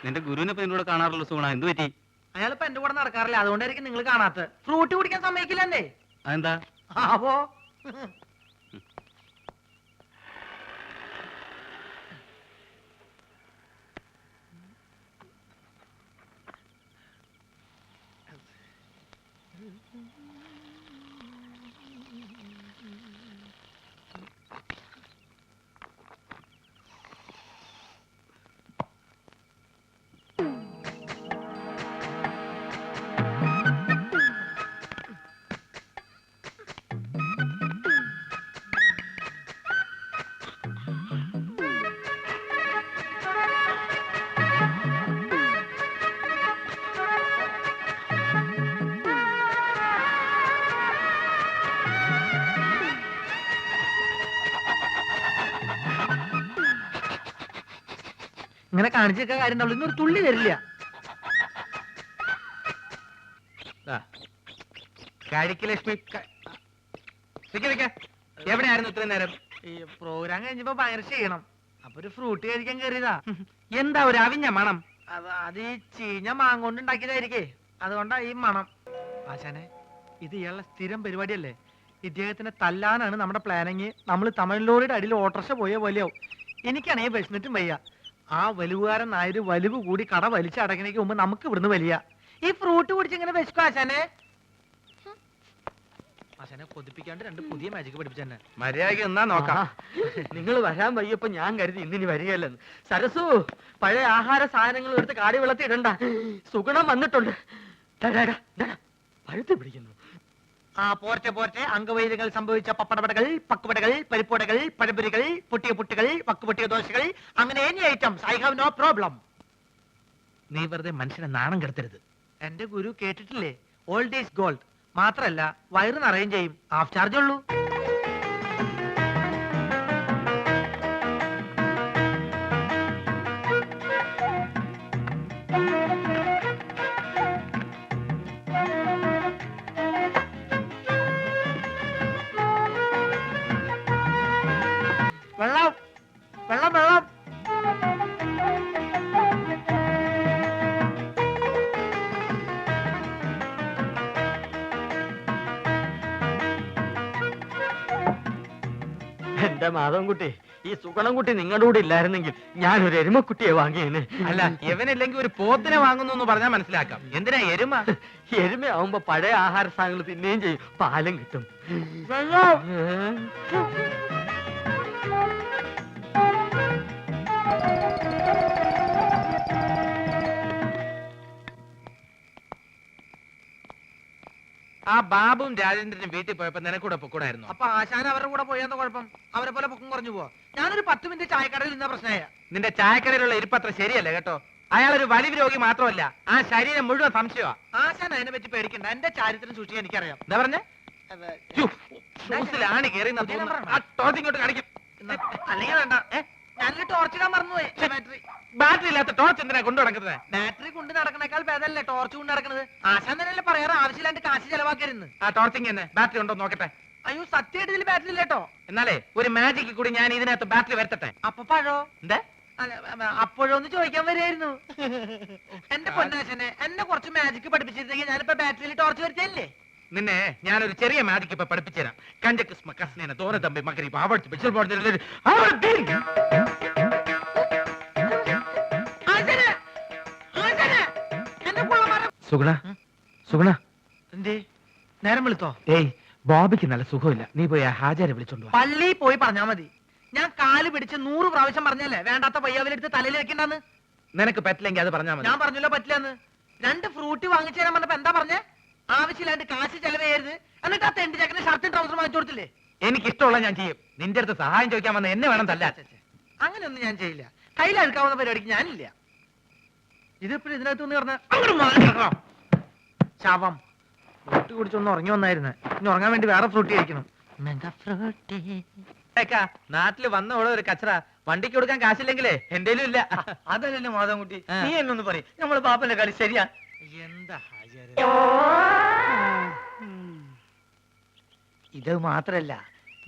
നിന്റെ ഗുരുവിനെ എന്നോട് കാണാറുള്ള സുഗുണ, എന്ത് പറ്റി? അയാളിപ്പോ എന്റെ കൂടെ നടക്കാറില്ല, അതുകൊണ്ടായിരിക്കും നിങ്ങൾ കാണാത്ത. ഫ്രൂട്ട് കുടിക്കാൻ സമ്മതിക്കില്ലേ? അതെന്താ? അപ്പോ ഇങ്ങനെ കാണിച്ചേക്കാൻ കാര്യം ഉണ്ടാവില്ല, ഇന്നൊരു തുള്ളി തരില്ല. ലക്ഷ്മി എവിടെയായിരുന്നു ഇത്രയും നേരം? ഈ പ്രോഗ്രാം കഴിഞ്ഞപ്പോ ഭയങ്കര ചെയ്യണം, അപ്പൊ ഒരു ഫ്രൂട്ട് കഴിക്കാൻ കയറിയതാ. എന്താ ഒരു അവിഞ്ഞ മണം? അത് ഈ ചീഞ്ഞ മാങ്ങോണ്ട് ഉണ്ടാക്കിയതായിരിക്കേ, അതുകൊണ്ടാ ഈ മണം. ആശാനെ, ഇത് ഇയാളുടെ സ്ഥിരം പരിപാടിയല്ലേ? ഇദ്ദേഹത്തിനെ തല്ലാനാണ് നമ്മുടെ പ്ലാനിങ്. നമ്മൾ തമിഴ്ലോറിയുടെ അടിയിൽ ഓട്ടർഷ പോയ പോലെയാവും. എനിക്കാണെങ്കിൽ വിശന്നിട്ടും വയ്യ. ആ വലിവുകാരൻ നായര് വലിവ് കൂടി കട വലിച്ചടക്കണേക്ക് മുമ്പ് നമുക്ക് ഇവിടുന്ന് വലിയ ഈ ഫ്രൂട്ട് കുടിച്ചിങ്ങനെ വിശക്കും ആശാനെ. ആശാനെ കൊതിപ്പിക്കാണ്ട് രണ്ട് പുതിയ മാജിക് പഠിപ്പിച്ചെന്നെ. മര്യാദയ്ക്ക് എന്നാ നോക്കാം. നിങ്ങൾ വരാൻ വയ്യപ്പോ ഞാൻ കരുതി ഇന്നിനി വരികയല്ലെന്ന്. സരസു, പഴയ ആഹാര സാധനങ്ങൾ എടുത്ത് കാടി വെള്ളത്തിൽ ഇടണ്ട, സുഗുണം വന്നിട്ടുണ്ട്. പഴുത്ത് പിടിക്കുന്നു. ആ പോർട്ടെ പോർട്ടെ, അംഗവൈദ്യങ്ങൾ സംഭവിച്ച പപ്പടപടകൾ, പക്കുപടകൾ, പരിപ്പുടകൾ, പഴപുരികൾ, പൊട്ടിയ പുട്ടുകൾ, വക്കുപൊട്ടിയ ദോശകൾ, അങ്ങനെ any items, I have no problem. നീ വെറുതെ മനുഷ്യനെ നാണം കെടുത്തരുത്. എന്റെ ഗുരു കേട്ടിട്ടില്ലേ, ഓൾഡ് ഈസ് ഗോൾഡ്. മാത്രല്ല വയറ് നിറയും ചെയ്യും, ഹാഫ് ചാർജ് ഉള്ളൂ. വെള്ളം വെള്ളം വെള്ളം. എന്റെ മാധവൻകുട്ടി, ഈ സുഗണൻകുട്ടി നിങ്ങളുടെ കൂടെ ഇല്ലായിരുന്നെങ്കിൽ ഞാനൊരു എരുമക്കുട്ടിയെ വാങ്ങിയേനെ. അല്ല, ഇവനില്ലെങ്കിൽ ഒരു പോത്തിനെ വാങ്ങുന്നു എന്ന് പറഞ്ഞാൽ മനസ്സിലാക്കാം. എന്തിനാ എരുമ? എരുമയാവുമ്പോ പഴയ ആഹാര സാധനങ്ങൾ തിന്നുകയും ചെയ്യും, പാലും കിട്ടും. ആ ബാബുവും രാജേന്ദ്രനും വീട്ടിൽ പോയപ്പോ നിനക്കൂടെ പൊക്കൂടായിരുന്നു. അപ്പൊ ആശാൻ അവരുടെ കൂടെ പോയാന്ന് കുഴപ്പം? അവരെ പോലെ പൊക്കം കുറഞ്ഞു പോവാ. ഞാനൊരു 10 മിനിറ്റ് ചായക്കടയിൽ നിന്ന പ്രശ്നമായ. നിന്റെ ചായക്കടയിലുള്ള ഇരിപ്പത്ര ശരിയല്ല കേട്ടോ. അയാളൊരു വലിവ് രോഗി മാത്രമല്ല, ആ ശരീരം മുഴുവൻ സംശയമാ. ആശാൻ അതിനെ പറ്റി പേടിക്കണ്ട, എന്റെ ചാരിത്രം സൂക്ഷിക്കാൻ എനിക്കറിയാം. എന്താ പറഞ്ഞേ? ഷൂസിലാണ് കയറി ഇങ്ങോട്ട് കാണിക്കും. അല്ലെങ്കിൽ വേണ്ട, ഞാനൊരു ടോർച്ച് ഇടാൻ മറന്നുപോയി. ബാറ്ററി ബാറ്ററി ഇല്ലാത്ത ടോർച്ച് എന്തിനാ കൊണ്ടു നടക്കുന്നത്? ബാറ്ററി കൊണ്ട് നടക്കണേക്കാൾ ഭേദമല്ലേ ടോർച്ച് കൊണ്ട് നടക്കുന്നത്? ആശാൻ തന്നെയല്ലേ പറയാറ് ആവശ്യമില്ലാണ്ട് കാശ് ചെലവാക്കരുന്ന്. ആ ടോർച്ചിങ് തന്നെ ബാറ്ററി ഉണ്ടോ നോക്കട്ടെ. അയ്യോ, സത്യമായിട്ട് ഇതിൽ ബാറ്ററി ഇല്ലേട്ടോ. എന്നാലേ ഒരു മാജിക്ക് കൂടി ഞാൻ ഇതിനകത്ത് ബാറ്ററി വരുത്തട്ടെ. അപ്പൊ പഴോ? എന്താ അപ്പോഴൊന്ന് ചോദിക്കാൻ വരായിരുന്നു. എന്റെ പൊന്നാശനെ, എന്നെ കുറച്ച് മാജിക് പഠിപ്പിച്ചിരുന്നെങ്കിൽ ഞാനിപ്പോ ബാറ്ററിയിൽ ടോർച്ച് വരുത്തല്ലേ. നിന്നെ ഞാനൊരു ചെറിയ മാജിക്ക് ഇപ്പൊ പഠിപ്പിച്ചുതരാം. കഞ്ചക്കിസ്മ കസ്നേന തോന തമ്പി മകരി ആവർത്തി ബിച്ചൽ ബോർഡിൽ സുഗുണ, സുഗുണ, എന്തേ നേരം വിളിത്തോ? ഏയ്, ബോബിക്ക് നല്ല സുഖമില്ല. നീ പോയി ഹാജരെ വിളിച്ചോണ്ട് വാ. പള്ളിയിൽ പോയി പറഞ്ഞാ മതി. ഞാൻ കാല് പിടിച്ച് 100 പ്രാവശ്യം പറഞ്ഞല്ലേ വേണ്ടാത്ത പയ്യാവിലെടുത്ത് തലയിൽ വെക്കണ്ടെന്ന്. നിനക്ക് പറ്റില്ലെങ്കിൽ അത് പറഞ്ഞാൽ മതി. ഞാൻ പറഞ്ഞല്ലോ പറ്റില്ലെന്ന്. 2 ഫ്രൂട്ട് വാങ്ങിച്ചു തരാൻ പറഞ്ഞപ്പോ എന്താ പറഞ്ഞേ? ആവശ്യമില്ലാണ്ട് കാശ് ചെലവേയരുത്. എന്നിട്ട് ആ തെണ്ടി ചക്കന് ഷർട്ടും ട്രൗസറും വാങ്ങിച്ചു കൊടുത്തില്ലേ? എനിക്കിഷ്ടമുള്ള ഞാൻ ചെയ്യും. നിന്റെ അടുത്ത് സഹായം ചോദിക്കാൻ വന്ന എന്നെ വേണം തല്ല. അങ്ങനെയൊന്നും ഞാൻ ചെയ്യില്ല. കയ്യിലെടുക്കാവുന്ന പരിപാടിക്ക് ഞാനില്ല. ഇതിപ്പോഴും ഇതിനകത്ത് ഒന്ന് പറഞ്ഞ അങ്ങോട്ട് ശവം. ഫ്രൂട്ട് കുടിച്ചൊന്ന് ഉറങ്ങി വന്നായിരുന്നു. ഇനി ഉറങ്ങാൻ വേണ്ടി വേറെ ഫ്രൂട്ട് കഴിക്കണം. നാട്ടില് വന്ന ഓടെ ഒരു കച്ചറ വണ്ടിക്ക് കൊടുക്കാൻ കാശില്ലെങ്കിലേ എന്റേലും ഇല്ല. അതല്ലല്ലോ മാധവൻകുട്ടി, നീ എന്നൊന്ന് പറയും. നമ്മള് പാപ്പന്റെ കളി ശരിയാ. എന്താ ഇത് മാത്രല്ല,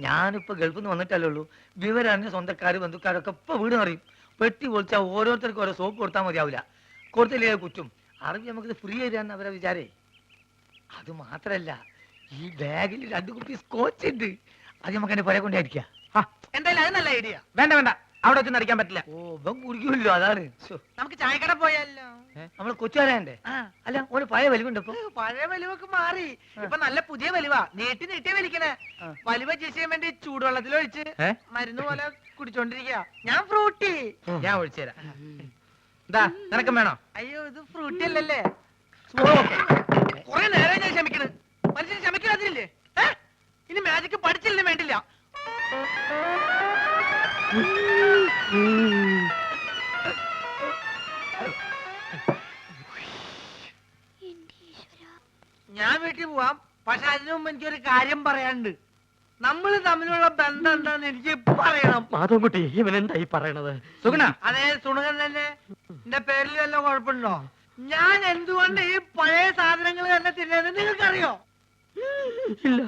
ഞാനിപ്പോ ഗൾഫിൽ നിന്ന് വന്നിട്ടല്ലേ ഉള്ളൂ. വിവരറിഞ്ഞ സ്വന്തക്കാര് ബന്ധുക്കാരൊക്കെ ഇപ്പൊ വീട് അറിയും. പെട്ടി പൊളിച്ചാൽ ഓരോരുത്തർക്കും ഓരോ സോപ്പ് കൊടുത്താൽ മതിയാവില്ല. കൊടുത്തില്ലേ കുറ്റും. അറബി നമുക്ക് ഫ്രീ തരാന്ന് അവരെ വിചാരേ. അത് മാത്രല്ല, ഈ ബാഗിൽ 2 കുപ്പി സ്കോച്ച് ഉണ്ട്. അത് നമുക്ക് എന്റെ പുര കൊണ്ടായിരിക്കാം. എന്തായാലും അത് നല്ല ഐഡിയ. വേണ്ട വേണ്ട, അവിടെ വെച്ചൊന്നും അടിക്കാൻ പറ്റില്ല. ഓ, ഇവൻ കുടിക്കുമല്ലോ, അതാണ്. നമുക്ക് ചായക്കട പോയാലോ? നമ്മൾ കൊച്ചു വരാണ്ടേ? അല്ല, ഒരു പഴയ വലിവുണ്ട് ഇപ്പൊ. പഴയ വലിവൊക്കെ മാറി, ഇപ്പൊ നല്ല പുതിയ വലിവാ. നീട്ടി നീട്ടിയാ വലിക്കണേ. വലിവ ചെയ്യാൻ വേണ്ടി ചൂടുവെള്ളത്തിൽ ഒഴിച്ച് മരുന്ന് പോലെ കുടിച്ചോണ്ടിരിക്കുക. ഞാൻ ഫ്രൂട്ടി. ഞാൻ ഒഴിച്ചു തരാം. എന്താ നിനക്കും വേണോ? അയ്യോ, ഇത് ഫ്രൂട്ടി അല്ലല്ലേ. കൊറേ നേരം ഞാൻ ക്ഷമിക്കണ്. മനുഷ്യൻ ക്ഷമിക്കാതില്ലേ? ഇനി മാജിക്ക് പഠിച്ചില്ലേ വേണ്ടില്ല. ഞാൻ വീട്ടിൽ പോവാം. പക്ഷെ അതിനു മുമ്പ് എനിക്കൊരു കാര്യം പറയാനുണ്ട്. നമ്മൾ തമ്മിലുള്ള ബന്ധം എന്താന്ന് എനിക്ക് പറയണം. മാധവൻകുട്ടി ഇവൻ എന്തായി പറയണത്? സുഗുണ, അതെ, സുണകൻ തന്നെ. എന്റെ പേരിൽ വല്ല കുഴപ്പമുണ്ടോ? ഞാൻ എന്തുകൊണ്ട് ഈ പഴയ സാധനങ്ങൾ തന്നെ തിന്നത് നിങ്ങൾക്കറിയോ? ഇല്ല.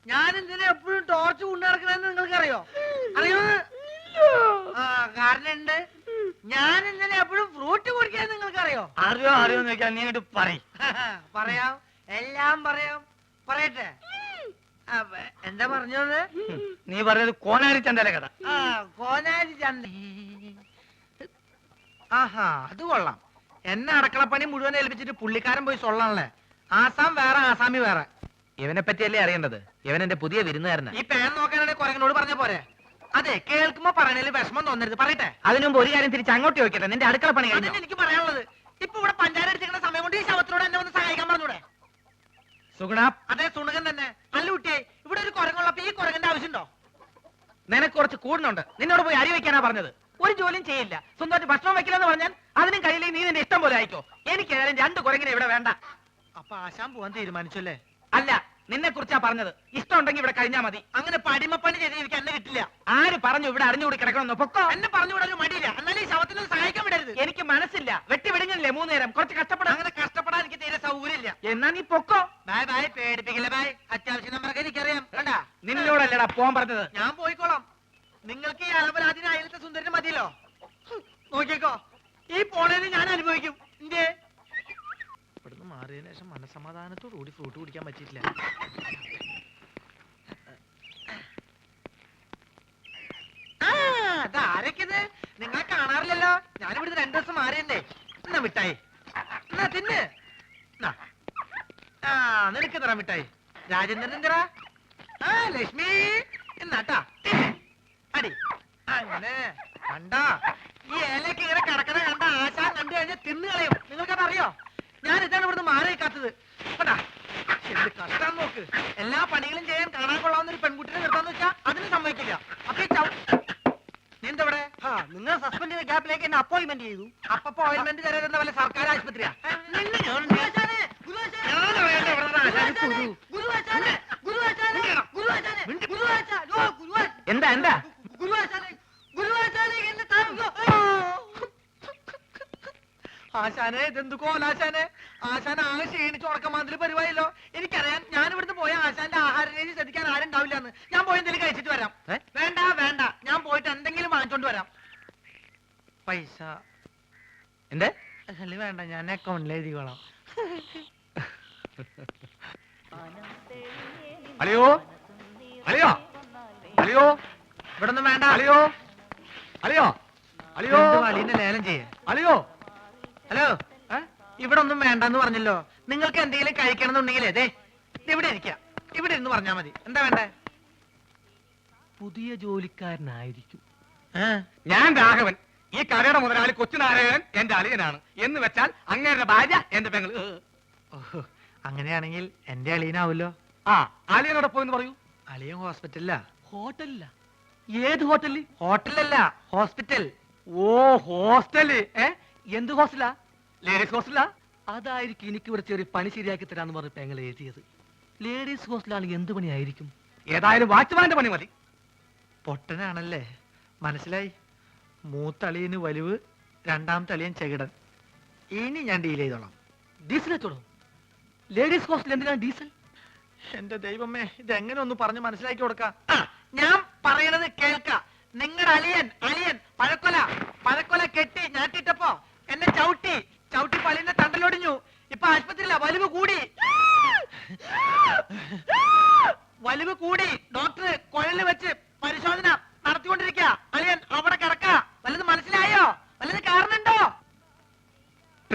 ഞാൻ എന്തിനാ എപ്പോഴും ടോർച്ച് കൊണ്ടുനടക്കണെന്ന് നിങ്ങൾക്കറിയോ? അറിയോ? കാരണം ഉണ്ട്. ഞാൻ എന്തിനാ എപ്പോഴും ഫ്രൂട്ട് കുടിക്കാൻ നിങ്ങൾക്കറിയോ? അറിയോ അറിയോന്ന് ചോദിക്കാൻ നീ അങ്ങോട്ട് പറയും. പറയാം, എല്ലാം പറയാം. പറയട്ടെ? എന്താ പറഞ്ഞത്? നീ പറഞ്ഞത് കോനാരി ചന്തല കഥ. കോനാരി ചന്ത. ആഹാ, അത് കൊള്ളാം. എന്നെ അടുക്കളപ്പണി മുഴുവൻ ഏൽപ്പിച്ചിട്ട് പുള്ളിക്കാരൻ പോയി സൊള്ളാണല്ലേ. ആസാം വേറെ, ആസാമി വേറെ. ഇവനെ പറ്റിയല്ലേ അറിയേണ്ടത്? ഇവൻ എന്റെ പുതിയ വിരുന്നുകാരനാ. ഈ പേൻ നോക്കാനാണെങ്കിൽ കുരങ്ങനോട് പറഞ്ഞ പോരെ? അതെ, കേൾക്കുമ്പോ പറയണേല് വിഷമം തോന്നരുത്. പറയട്ടെ? അതിനുമ്പ് ഒരു കാര്യം തിരിച്ച് അങ്ങോട്ട് ചോദിക്കട്ടെ. നിന്റെ അടുക്കള പണി കഴിഞ്ഞോ? അതന്നെ എനിക്ക് പറയാനുള്ളത്. ഇപ്പൊ ഇവിടെ പഞ്ചായത്ത് അടിച്ചിരിക്കുന്ന സമയം കൊണ്ട് ഈ ശവത്തിനോട് എന്നെ ഒന്ന് സഹായിക്കാൻ പറഞ്ഞൂടെ? സുഗുണ, അതെ, സുണകൻ തന്നെ. അല്ല കുട്ടിയെ, ഇവിടെ ഒരു കുരങ്ങുള്ളപ്പോ ഈ കുരങ്ങന്റെ ആവശ്യമുണ്ടോ? നിനക്ക് കുറച്ച് കൂടുന്നുണ്ട്. നിന്നോട് പോയി അരി വെക്കാനാ പറഞ്ഞത്. ഒരു ജോലിയും ചെയ്യില്ല. സ്വന്തമായിട്ട് ഭക്ഷണം വെക്കില്ലെന്ന് പറഞ്ഞാൽ അതിനും കഴിയില്ലെങ്കിൽ നീ നിന്റെ ഇഷ്ടം പോലെ ആയിക്കോ. എനിക്കേതായാലും 2 കുരങ്ങിനെ ഇവിടെ വേണ്ട. അപ്പൊ ആശാൻ പോവാൻ തീരുമാനിച്ചല്ലേ? അല്ല, നിന്നെ കുറിച്ചാ പറഞ്ഞത്. ഇഷ്ടമുണ്ടെങ്കിൽ ഇവിടെ കഴിഞ്ഞാ മതി. അങ്ങനെ പടിമപ്പണി ചെയ്ത് എനിക്ക് എന്നെ കിട്ടില്ല. ആര് പറഞ്ഞു ഇവിടെ അറിഞ്ഞുകൂടി കിടക്കണമെന്ന്? പൊക്കോ. എന്നെ പറഞ്ഞുകൂടാൻ ഒരു മടിയില്ല. എന്നാലും ഈ ശവത്തിനൊന്ന് സഹായിക്കാൻ വിടരുത്. എനിക്ക് മനസ്സില്ല. വെട്ടി വിടുങ്ങില്ലേ 3 നേരം? കുറച്ച് കഷ്ടപ്പെടാം. അങ്ങനെ കഷ്ടപ്പെടാൻ എനിക്ക് തീരെ സൗകര്യമില്ല. എന്നാ നീ പൊക്കോ. ബൈ ബൈ, പേടിപ്പിക്കില്ല ബൈ. അത്യാവശ്യം നമ്പറൊക്കെ എനിക്കറിയാം. കണ്ടാ, നിന്നോടല്ലടാ പോവാൻ പറഞ്ഞത്. ഞാൻ പോയിക്കോളാം. നിങ്ങൾക്ക് ഈ അലപരാധിന് അയലത്തെ സുന്ദരന് മതിയല്ലോ. നോക്കിക്കോ, ഈ പോണേന് ഞാൻ അനുഭവിക്കും. ഇന്റെ ഇവിടുന്ന് മാറിയതിനു ശേഷം മനസമാധാനത്തോടു കൂടി ഫ്രൂട്ട് കുടിക്കാൻ പറ്റിയിട്ടില്ല. ആരൊക്കെത്? നിങ്ങളെ കാണാറില്ലല്ലോ. ഞാനിവിടുന്ന് 2 ദിവസം മാറിയല്ലേ. എന്നാ മിഠായി, എന്നാ തിന്ന്. നിനക്ക് തരാം മിഠായി. രാജേന്ദ്രൻ എന്തിനാ? ലക്ഷ്മി എന്നാട്ടാ അടി. അങ്ങനെ കണ്ടാ, ഈ ഇലക്ക് ഇങ്ങനെ കിടക്കണ കണ്ട ആശാൻ കണ്ടു കഴിഞ്ഞാൽ തിന്നു കളയും. നിങ്ങൾക്കത് അറിയോ? ഞാൻ ഇതാണ് ഇവിടുന്ന് മാറി നിൽക്കാത്തത്. കണ്ടാ, എന്ത് കഷ്ടം നോക്ക്. എല്ലാ പണികളും ചെയ്യാൻ കാണാൻ കൊള്ളാവുന്ന ഒരു പെൺകുട്ടിനെ നിർത്താന്ന് വെച്ചാൽ അതിന് സമ്മതിക്കില്ല. അപ്പൊ നീ എന്തവിടെ? നിങ്ങൾ സസ്പെൻഡ് ചെയ്ത ഗ്യാപ്പിലേക്ക് എന്നെ അപ്പോയിന്റ്മെന്റ് ചെയ്തു. അപ്പൊ അപ്പോയിന്റ്മെന്റ് തരാൻ വല്ല സർക്കാർ ആശുപത്രിയാ? എന്താ എന്താ? ആശാനെ, ഇതെന്തു കോലാശാനെ? ആശാൻ ആകെ ക്ഷീണിച്ച് ഉറക്കമാതിരി പരിപാടിയല്ലോ. എനിക്കറിയാം, ഞാൻ ഇവിടുന്ന് പോയ ആശാന്റെ ആഹാര രീതി ശ്രദ്ധിക്കാൻ ആരും ഉണ്ടാവില്ലെന്ന്. ഞാൻ പോയി എന്തെങ്കിലും കഴിച്ചിട്ട് വരാം. വേണ്ട വേണ്ട, ഞാൻ പോയിട്ട് എന്തെങ്കിലും വാങ്ങിച്ചോണ്ട് വരാം. പൈസ എന്തേ? അല്ല വേണ്ട, ഞാൻ അക്കൗണ്ടിൽ എഴുതിക്കോളാം. അളിയോ അളിയോ അളിയോ, ഇവിടെ ഒന്നും വേണ്ട. അളിയോ അളിയോ അളിയോ, വളീനെ ലേലം ചെയ്യേ. അളിയോ. ഹലോ, ഇവിടെ ഒന്നും വേണ്ടെന്ന് പറഞ്ഞല്ലോ. നിങ്ങൾക്ക് എന്തെങ്കിലും കഴിക്കണം എന്നുണ്ടെങ്കിലേ ദേ ഇവിടെ ഇരിക്കാം. ഇവിടെ ഇരുന്ന് പറഞ്ഞാ മതി. എന്താ വേണ്ടേ? പുതിയ ജോലിക്കാരനായിരിക്കും. ഞാൻ രാഘവൻ. ഈ കടയുടെ മുതലാളി കൊച്ചുനാരായണൻ എന്റെ അളിയനാണ്. എന്ന് വെച്ചാൽ അങ്ങേരുടെ ഭാര്യ എന്റെ പെങ്ങള്. ഓഹോ, അങ്ങനെയാണെങ്കിൽ എന്റെ അളിയനാവല്ലോ. ആ, അളിയനോടൊപ്പം എന്ന് പറയൂ. അളിയൻ ഹോസ്പിറ്റലിലാ. ഹോട്ടലില്ല. ഏത് ഹോട്ടലിൽ? ഹോട്ടലല്ല, ഹോസ്പിറ്റൽ. ഓ, ഹോസ്റ്റല്. എന്ത് ഹോസ്റ്റലാ? ലേഡീസ് ഹോസ്റ്റലാ? അതായിരിക്കും എനിക്ക് ഇവിടെ ചെറിയ പണി ശരിയാക്കി തരാന്ന് പറഞ്ഞ പെങ്ങൾ എഴുതിയത്. ലേഡീസ് ഹോസ്റ്റലാണെങ്കിൽ എന്ത് പണിയായിരിക്കും? ഏതായാലും വാച്ച്മാന്റെ പണി മതി. പൊട്ടനാണല്ലേ, മനസ്സിലായി. മൂത്തളിയന് വലിവ്, 2ാമത്തെ അളിയൻ ചെകിടൻ. ഇനി ഞാൻ ഡീൽ ചെയ്തോളാം. ഡീസൽ വെച്ചോളൂ. ലേഡീസ് ഹോസ്റ്റൽ എന്തിനാണ് ഡീസൽ? എന്റെ ദൈവമേ, ഇതെങ്ങനെ ഒന്ന് പറഞ്ഞ് മനസ്സിലാക്കി കൊടുക്കാം. ഞാൻ പറയണത് കേൾക്ക. നിങ്ങളുടെ അളിയൻ പഴക്കൊല കെട്ടി ഞാട്ടിട്ടപ്പോ എന്നെ ചവിട്ടി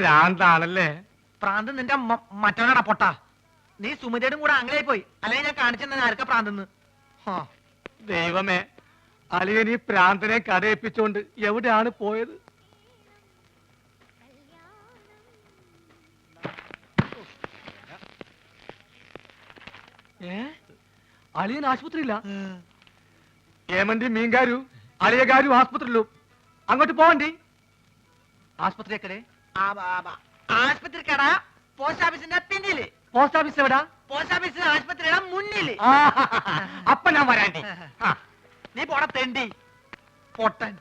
പ്രാന്താണല്ലേ? പ്രാന്ത് നിന്റെ മറ്റവനാടാ പൊട്ട. നീ സുമിതയുടെ കൂടെ അങ്ങനെ പോയി, അല്ലെങ്കിൽ ഞാൻ കാണിച്ചെന്ന ആർക്കാ പ്രാന്തെന്ന്. ദൈവമേ, അളിയൻ ഈ പ്രാന്തനെ കഥയിപ്പിച്ചോണ്ട് എവിടെയാണ് പോയത്? അളിയൻ ആശുപത്രിയില്ല. ഏമന്തി മീൻകാരു അളിയകാരും ആസ്പത്രിയിലും. അങ്ങോട്ട് പോവണ്ടി. ആശുപത്രി എക്കടെ? ആശുപത്രി കട പോസ്റ്റ് ഓഫീസിന്റെ പിന്നില്. പോസ്റ്റ് ഓഫീസ് എവിടാ? പോസ്റ്റ് ഓഫീസ് ആശുപത്രിയുടെ മുന്നില്. അപ്പൊ ഞാൻ വരാണ്ടി. നീ പോടാ തെണ്ടി പൊട്ടൻ.